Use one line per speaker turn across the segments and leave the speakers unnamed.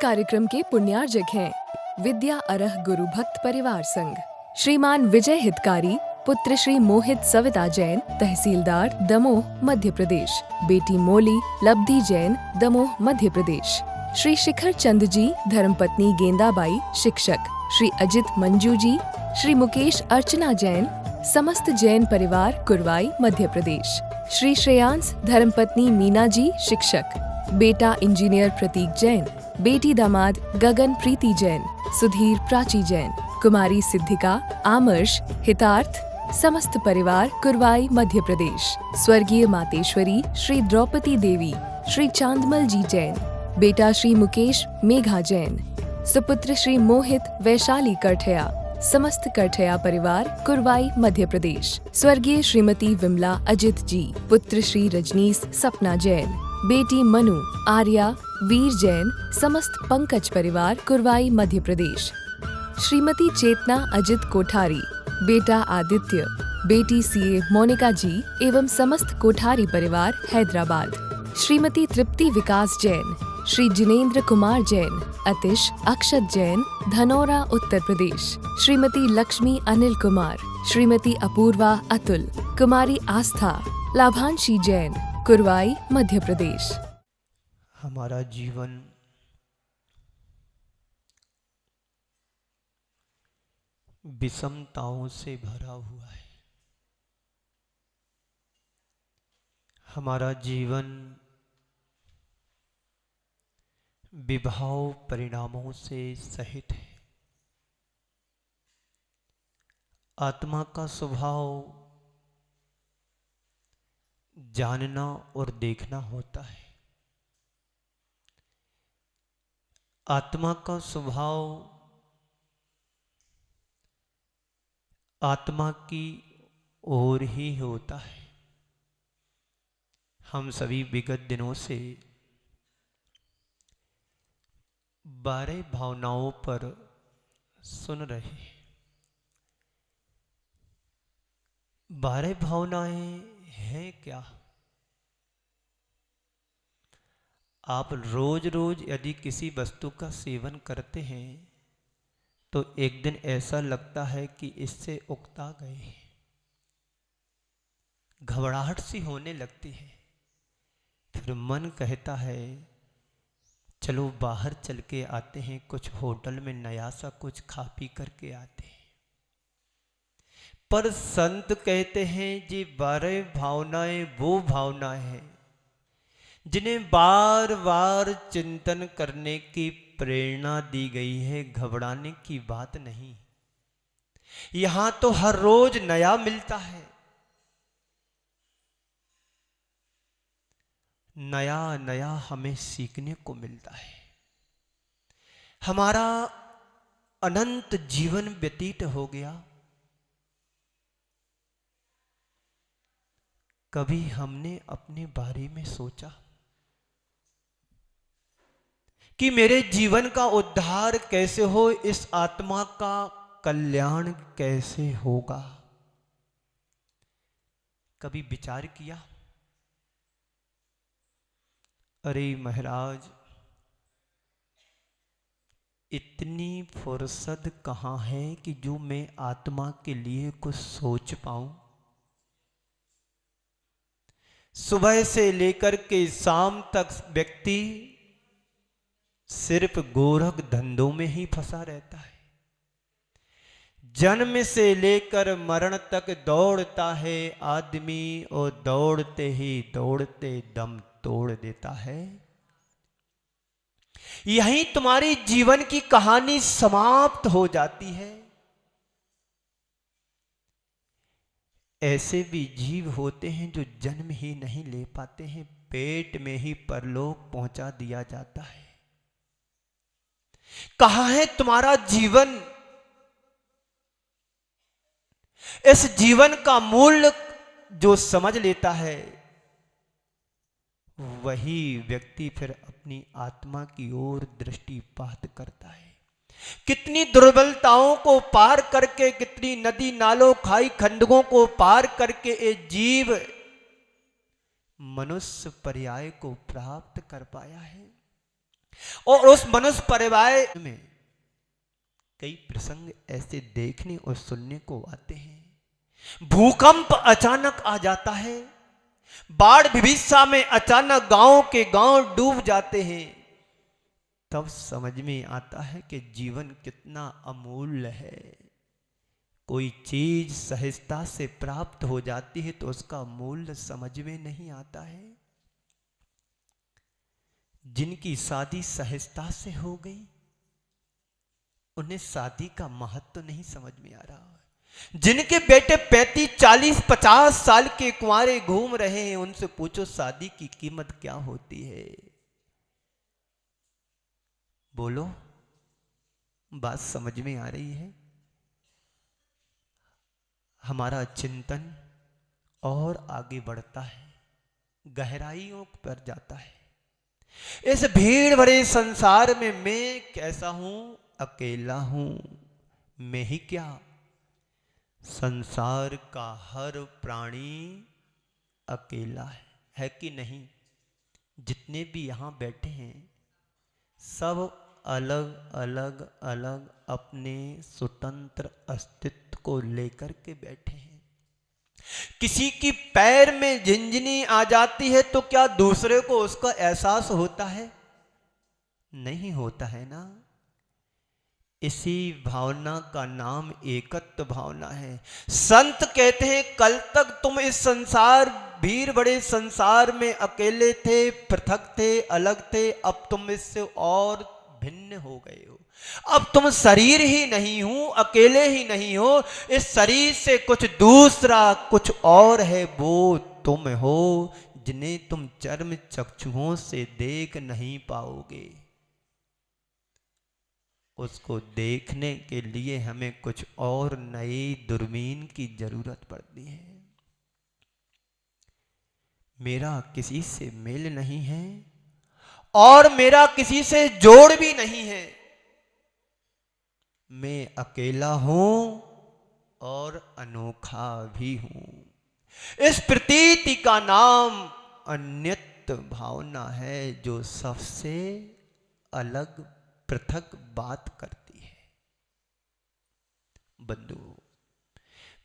कार्यक्रम के पुण्यार्जक हैं विद्या अरह गुरु भक्त परिवार संघ, श्रीमान विजय हितकारी, पुत्र श्री मोहित सविता जैन, तहसीलदार दमोह मध्य प्रदेश, बेटी मोली लब्धि जैन, दमोह मध्य प्रदेश, श्री शिखर चंद जी, धर्मपत्नी गेंदाबाई, शिक्षक, श्री अजित मंजू जी, श्री मुकेश अर्चना जैन, समस्त जैन परिवार, कुरवाई मध्य प्रदेश, श्री श्रेयांश, धर्मपत्नी मीना जी, शिक्षक, बेटा इंजीनियर प्रतीक जैन, बेटी दामाद गगन प्रीति जैन, सुधीर प्राची जैन, कुमारी सिद्धिका, आमर्श, हितार्थ, समस्त परिवार, कुरवाई मध्य प्रदेश, स्वर्गीय मातेश्वरी श्री द्रौपदी देवी, श्री चांदमल जी जैन, बेटा श्री मुकेश मेघा जैन, सुपुत्र श्री मोहित वैशाली करठया, समस्त करठया परिवार, कुरवाई मध्य प्रदेश, स्वर्गीय श्रीमती विमला अजित जी, पुत्र श्री रजनीश सपना जैन, बेटी मनु आर्या वीर जैन, समस्त पंकज परिवार, कुरवाई मध्य प्रदेश, श्रीमती चेतना अजित कोठारी, बेटा आदित्य, बेटी सीए मोनिका जी एवं समस्त कोठारी परिवार, हैदराबाद, श्रीमती तृप्ति विकास जैन, श्री जिनेंद्र कुमार जैन, अतिश अक्षत जैन, धनौरा उत्तर प्रदेश, श्रीमती लक्ष्मी अनिल कुमार, श्रीमती अपूर्वा अतुल, कुमारी आस्था लाभांशी जैन, कुरवाई मध्य प्रदेश।
हमारा जीवन विषमताओं से भरा हुआ है। हमारा जीवन विभाव परिणामों से सहित है। आत्मा का स्वभाव जानना और देखना होता है। आत्मा का स्वभाव आत्मा की ओर ही होता है। हम सभी विगत दिनों से 12 भावनाओं पर सुन रहे हैं। 12 भावनाएं हैं क्या? आप रोज रोज यदि किसी वस्तु का सेवन करते हैं तो एक दिन ऐसा लगता है कि इससे उकता गए, घबराहट सी होने लगती है। फिर मन कहता है चलो बाहर चल के आते हैं, कुछ होटल में नया सा कुछ खा पी करके आते हैं। पर संत कहते हैं जी 12 भावनाएं वो भावनाएं हैं जिन्हें बार बार चिंतन करने की प्रेरणा दी गई है। घबराने की बात नहीं, यहां तो हर रोज नया मिलता है। नया नया हमें सीखने को मिलता है। हमारा अनंत जीवन व्यतीत हो गया, कभी हमने अपने बारे में सोचा कि मेरे जीवन का उद्धार कैसे हो, इस आत्मा का कल्याण कैसे होगा? कभी विचार किया? अरे महाराज, इतनी फुर्सत कहाँ है कि जो मैं आत्मा के लिए कुछ सोच पाऊं। सुबह से लेकर के शाम तक व्यक्ति सिर्फ गोरख धंधों में ही फंसा रहता है। जन्म से लेकर मरण तक दौड़ता है आदमी, और दौड़ते ही दौड़ते दम तोड़ देता है। यहीं तुम्हारी जीवन की कहानी समाप्त हो जाती है। ऐसे भी जीव होते हैं जो जन्म ही नहीं ले पाते हैं, पेट में ही परलोक पहुंचा दिया जाता है। कहां है तुम्हारा जीवन? इस जीवन का मूल्य जो समझ लेता है वही व्यक्ति फिर अपनी आत्मा की ओर दृष्टिपात करता है। कितनी दुर्बलताओं को पार करके, कितनी नदी नालों खाई खंडकों को पार करके ये जीव मनुष्य पर्याय को प्राप्त कर पाया है। और उस मनुष्य परिवार में कई प्रसंग ऐसे देखने और सुनने को आते हैं। भूकंप अचानक आ जाता है, बाढ़ विभीषिका में अचानक गांव के गांव डूब जाते हैं। तब समझ में आता है कि जीवन कितना अमूल्य है। कोई चीज सहजता से प्राप्त हो जाती है तो उसका मूल्य समझ में नहीं आता है। जिनकी शादी सहजता से हो गई उन्हें शादी का महत्व नहीं समझ में आ रहा है। जिनके बेटे 35, 40, 50 साल के कुंवारे घूम रहे हैं, उनसे पूछो शादी की कीमत क्या होती है। बोलो, बात समझ में आ रही है? हमारा चिंतन और आगे बढ़ता है, गहराइयों पर जाता है। इस भीड़ भरे संसार में मैं कैसा हूं? अकेला हूं। मैं ही क्या, संसार का हर प्राणी अकेला है कि नहीं? जितने भी यहां बैठे हैं सब अलग अलग अलग अपने स्वतंत्र अस्तित्व को लेकर के बैठे हैं। किसी की पैर में झिंझनी आ जाती है तो क्या दूसरे को उसका एहसास होता है? नहीं होता है ना। इसी भावना का नाम एकत्व भावना है। संत कहते हैं कल तक तुम इस संसार, भीड़ बड़े संसार में अकेले थे, पृथक थे, अलग थे। अब तुम इससे और भिन्न हो गए हो। अब तुम शरीर ही नहीं हो, अकेले ही नहीं हो। इस शरीर से कुछ दूसरा, कुछ और है, वो तुम हो जिन्हें तुम चर्म चक्षुओं से देख नहीं पाओगे। उसको देखने के लिए हमें कुछ और नई दूरबीन की जरूरत पड़ती है। मेरा किसी से मेल नहीं है और मेरा किसी से जोड़ भी नहीं है। मैं अकेला हूं और अनोखा भी हूं। इस प्रतीति का नाम अन्यत्व भावना है, जो सबसे अलग पृथक बात करती है। बंधु,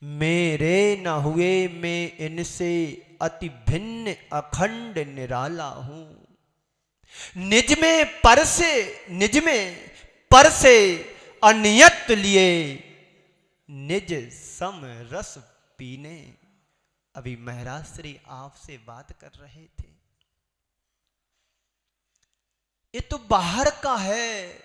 मेरे न हुए मैं इनसे अति भिन्न अखंड निराला हूं। निज में पर से अनियत लिए निज सम रस पीने। अभी महाराज श्री आपसे बात कर रहे थे। ये तो बाहर का है,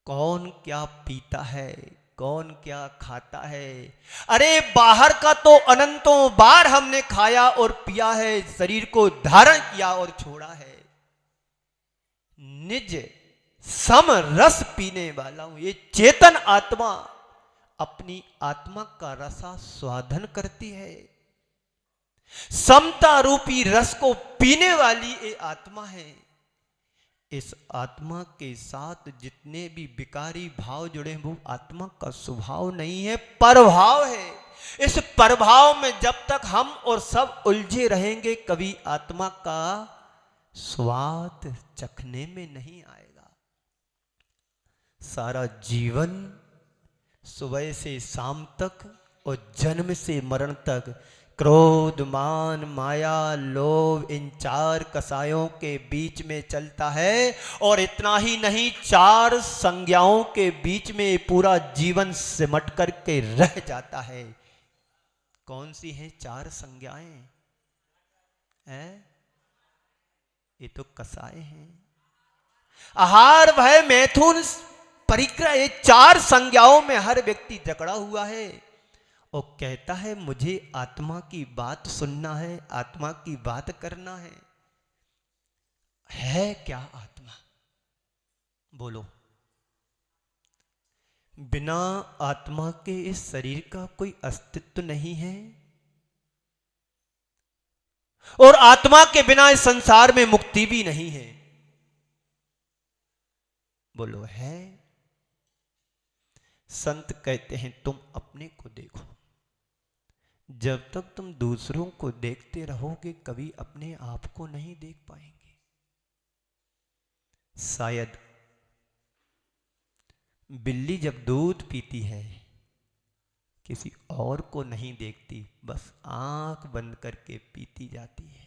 कौन क्या पीता है, कौन क्या खाता है। अरे बाहर का तो अनंतों बार हमने खाया और पिया है, शरीर को धारण किया और छोड़ा है। निज सम रस पीने वाला हूं। ये चेतन आत्मा अपनी आत्मा का रसा स्वादन करती है। समता रूपी रस को पीने वाली ये आत्मा है। इस आत्मा के साथ जितने भी विकारी भाव जुड़े हैं वो आत्मा का स्वभाव नहीं है, परभाव है। इस परभाव में जब तक हम और सब उलझे रहेंगे, कभी आत्मा का स्वाद चखने में नहीं आएगा। सारा जीवन सुबह से शाम तक और जन्म से मरण तक क्रोध, मान, माया, लोभ, इन चार कसायों के बीच में चलता है। और इतना ही नहीं, चार संज्ञाओं के बीच में पूरा जीवन सिमट करके रह जाता है। कौन सी हैं चार संज्ञाएं? ये तो कसाय हैं। आहार, भय, मैथुन, परिग्रह, ये चार संज्ञाओं में हर व्यक्ति जकड़ा हुआ है और कहता है मुझे आत्मा की बात सुनना है, आत्मा की बात करना है क्या आत्मा? बोलो। बिना आत्मा के इस शरीर का कोई अस्तित्व नहीं है और आत्मा के बिना इस संसार में मुक्ति भी नहीं है। बोलो, है? संत कहते हैं तुम अपने को देखो। जब तक तुम दूसरों को देखते रहोगे कभी अपने आप को नहीं देख पाएंगे। शायद बिल्ली जब दूध पीती है किसी और को नहीं देखती, बस आंख बंद करके पीती जाती है।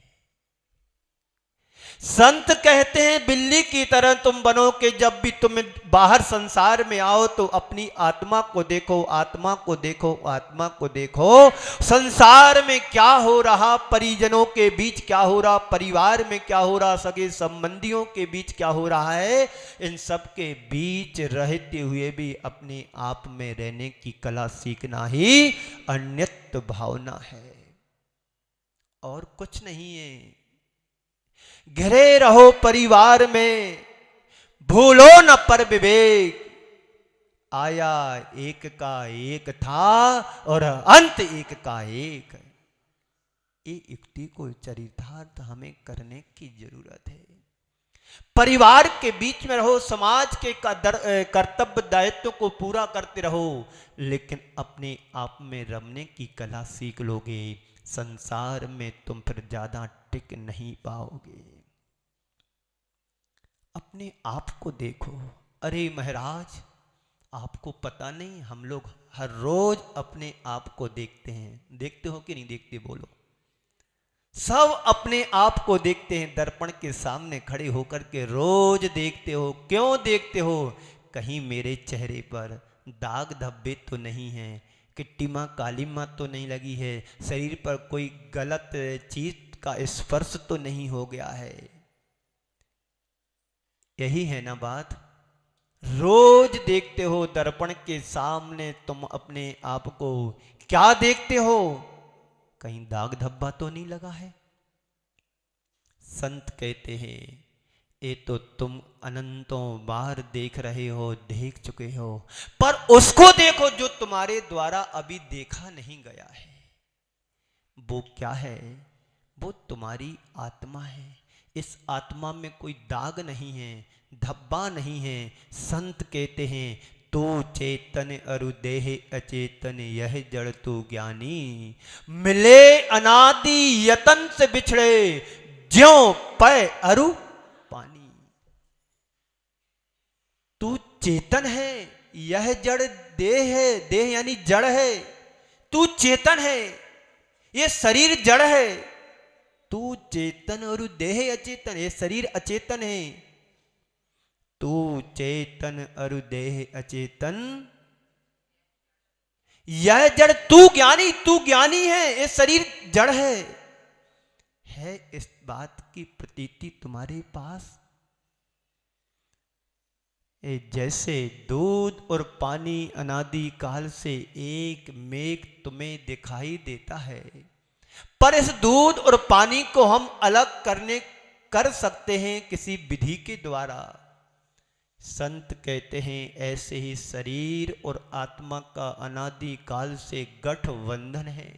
संत कहते हैं बिल्ली की तरह तुम बनो कि जब भी तुम बाहर संसार में आओ तो अपनी आत्मा को देखो, आत्मा को देखो, आत्मा को देखो। संसार में क्या हो रहा, परिजनों के बीच क्या हो रहा, परिवार में क्या हो रहा, सगे संबंधियों के बीच क्या हो रहा है, इन सब के बीच रहते हुए भी अपने आप में रहने की कला सीखना ही अन्यत भावना है, और कुछ नहीं है। घिरे रहो परिवार में, भूलो न पर विवेक, आया एक का एक था और अंत एक का एक। ये युक्ति को चरितार्थ हमें करने की जरूरत है। परिवार के बीच में रहो, समाज के कर्तव्य दायित्व को पूरा करते रहो, लेकिन अपने आप में रमने की कला सीख लोगे, संसार में तुम फिर ज्यादा टिक नहीं पाओगे। अपने आप को देखो। अरे महाराज, आपको पता नहीं, हम लोग हर रोज अपने आप को देखते हैं। देखते हो कि नहीं देखते, बोलो। सब अपने आप को देखते हैं, दर्पण के सामने खड़े होकर के रोज देखते हो। क्यों देखते हो? कहीं मेरे चेहरे पर दाग धब्बे तो नहीं है, किट्टिमा कालीमा तो नहीं लगी है, शरीर पर कोई गलत चीज का स्पर्श तो नहीं हो गया है। यही है ना बात। रोज देखते हो दर्पण के सामने तुम अपने आप को, क्या देखते हो? कहीं दाग धब्बा तो नहीं लगा है? संत कहते हैं ये तो तुम अनंतों बार देख रहे हो, देख चुके हो, पर उसको देखो जो तुम्हारे द्वारा अभी देखा नहीं गया है। वो क्या है? वो तुम्हारी आत्मा है। इस आत्मा में कोई दाग नहीं है, धब्बा नहीं है। संत कहते हैं तू चेतन अरु देह अचेतन, यह जड़ तू ज्ञानी, मिले अनादि यतन से बिछड़े, ज्यों पय अरु पानी। तू चेतन है, यह जड़ देह है, देह यानी जड़ है। तू चेतन है, ये शरीर जड़ है। तू चेतन और देह अचेतन, ये शरीर अचेतन है। तू चेतन और देह अचेतन, यह जड़ तू ज्ञानी, तू ज्ञानी है, ये शरीर जड़ है इस बात की प्रतीति तुम्हारे पास? जैसे दूध और पानी अनादि काल से एक मेघ तुम्हें दिखाई देता है, पर इस दूध और पानी को हम अलग कर सकते हैं किसी विधि के द्वारा। संत कहते हैं ऐसे ही शरीर और आत्मा का अनादि काल से गठबंधन है।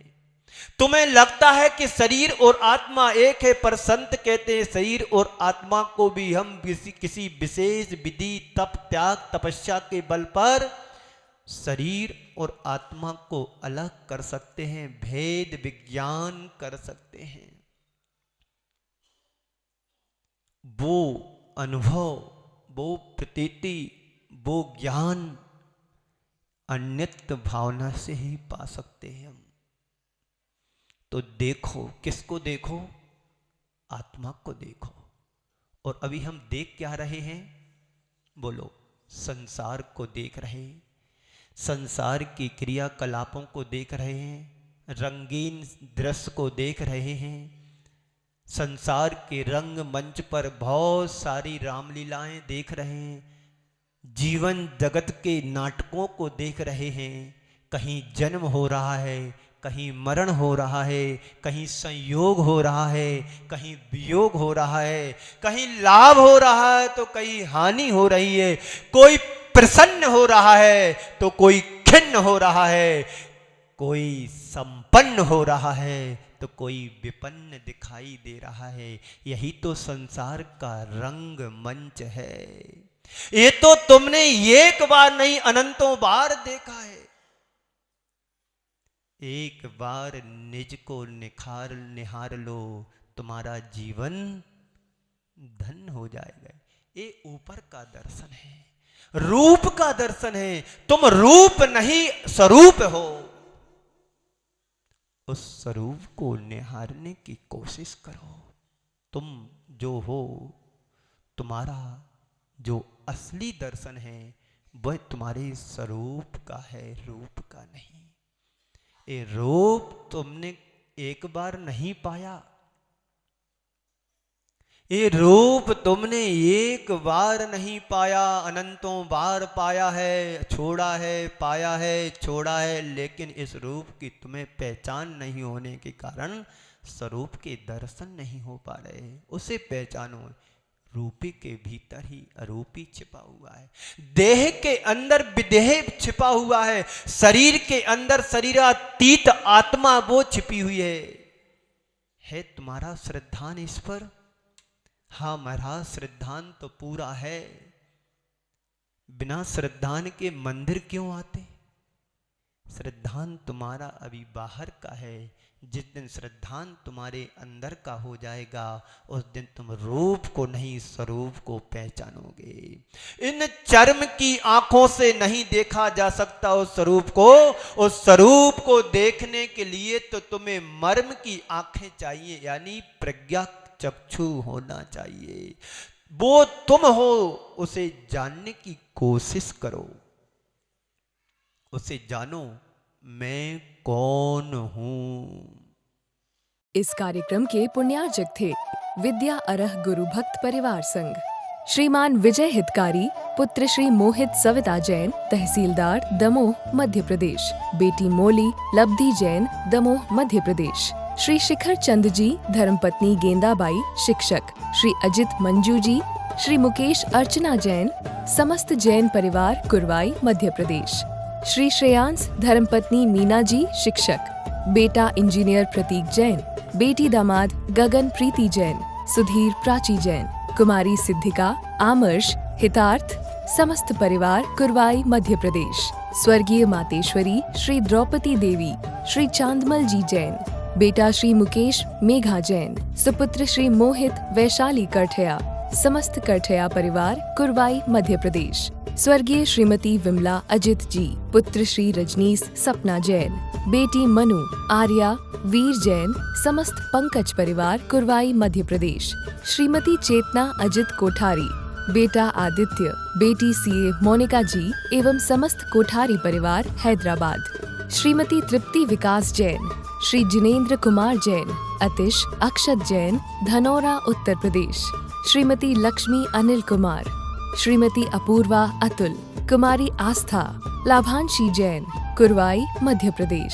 तुम्हें लगता है कि शरीर और आत्मा एक है, पर संत कहते हैं शरीर और आत्मा को भी हम किसी विशेष विधि, तप, त्याग, तपस्या के बल पर शरीर और आत्मा को अलग कर सकते हैं, भेद विज्ञान कर सकते हैं। वो अनुभव, वो प्रतीति, वो ज्ञान अन्यत भावना से ही पा सकते हैं हम। तो देखो, किसको देखो? आत्मा को देखो। और अभी हम देख क्या रहे हैं? बोलो। संसार को देख रहे हैं, संसार की क्रियाकलापों को देख रहे हैं, रंगीन दृश्य को देख रहे हैं। संसार के रंग मंच पर बहुत सारी रामलीलाएं देख रहे हैं, जीवन जगत के नाटकों को देख रहे हैं। कहीं जन्म हो रहा है, कहीं मरण हो रहा है, कहीं संयोग हो रहा है, कहीं वियोग हो रहा है, कहीं लाभ हो रहा है तो कहीं हानि हो रही है, कोई प्रसन्न हो रहा है तो कोई खिन्न हो रहा है, कोई संपन्न हो रहा है तो कोई विपन्न दिखाई दे रहा है। यही तो संसार का रंग मंच है। ये तो तुमने एक बार नहीं अनंतों बार देखा है। एक बार निज को निहार लो, तुम्हारा जीवन धन्य हो जाएगा। ये ऊपर का दर्शन है, रूप का दर्शन है। तुम रूप नहीं स्वरूप हो। उस स्वरूप को निहारने की कोशिश करो। तुम जो हो, तुम्हारा जो असली दर्शन है वह तुम्हारे स्वरूप का है, रूप का नहीं। ये रूप तुमने एक बार नहीं पाया, ये रूप तुमने एक बार नहीं पाया, अनंतों बार पाया है, छोड़ा है, पाया है, छोड़ा है। लेकिन इस रूप की तुम्हें पहचान नहीं होने के कारण स्वरूप के दर्शन नहीं हो पा रहे। उसे पहचानो। रूपी के भीतर ही अरूपी छिपा हुआ है, देह के अंदर विदेह छिपा हुआ है, शरीर के अंदर शरीरातीत आत्मा वो छिपी हुई है तुम्हारा श्रद्धान इस पर? हाँ, महाराज श्रद्धान तो पूरा है। बिना श्रद्धान के मंदिर क्यों आते? श्रद्धान तुम्हारा अभी बाहर का है। जिस दिन श्रद्धान तुम्हारे अंदर का हो जाएगा उस दिन तुम रूप को नहीं स्वरूप को पहचानोगे। इन चर्म की आंखों से नहीं देखा जा सकता उस स्वरूप को। उस स्वरूप को देखने के लिए तो तुम्हें मर्म की आंखें चाहिए, यानी प्रज्ञा चक्षु होना चाहिए। वो तुम हो, उसे जानने की कोशिश करो, उसे जानो मैं कौन हूं।
इस कार्यक्रम के पुण्यार्चक थे विद्या अरह गुरु भक्त परिवार संघ, श्रीमान विजय हितकारी, पुत्र श्री मोहित सविता जैन, तहसीलदार दमोह मध्य प्रदेश, बेटी मोली लब्धि जैन, दमोह मध्य प्रदेश, श्री शिखर चंद जी, धर्मपत्नी गेंदाबाई, शिक्षक, श्री अजित मंजू जी, श्री मुकेश अर्चना जैन, समस्त जैन परिवार, कुरवाई मध्य प्रदेश, श्री श्रेयांश, धर्मपत्नी मीना जी, शिक्षक, बेटा इंजीनियर प्रतीक जैन, बेटी दामाद गगन प्रीति जैन, सुधीर प्राची जैन, कुमारी सिद्धिका, आमर्श, हितार्थ, समस्त परिवार, कुरवाई मध्य प्रदेश, स्वर्गीय मातेश्वरी श्री द्रौपदी देवी, श्री चांदमल जी जैन, बेटा श्री मुकेश मेघा जैन, सुपुत्र श्री मोहित वैशाली करठया, समस्त करठया परिवार, कुरवाई मध्य प्रदेश, स्वर्गीय श्रीमती विमला अजित जी, पुत्र श्री रजनीश सपना जैन, बेटी मनु आर्या वीर जैन, समस्त पंकज परिवार, कुरवाई मध्य प्रदेश, श्रीमती चेतना अजित कोठारी, बेटा आदित्य, बेटी सीए मोनिका जी एवं समस्त कोठारी परिवार, हैदराबाद, श्रीमती तृप्ति विकास जैन, श्री जिनेन्द्र कुमार जैन, अतिश अक्षत जैन, धनौरा उत्तर प्रदेश, श्रीमती लक्ष्मी अनिल कुमार, श्रीमती अपूर्वा अतुल, कुमारी आस्था, लाभांशी जैन, कुरवाई मध्य प्रदेश।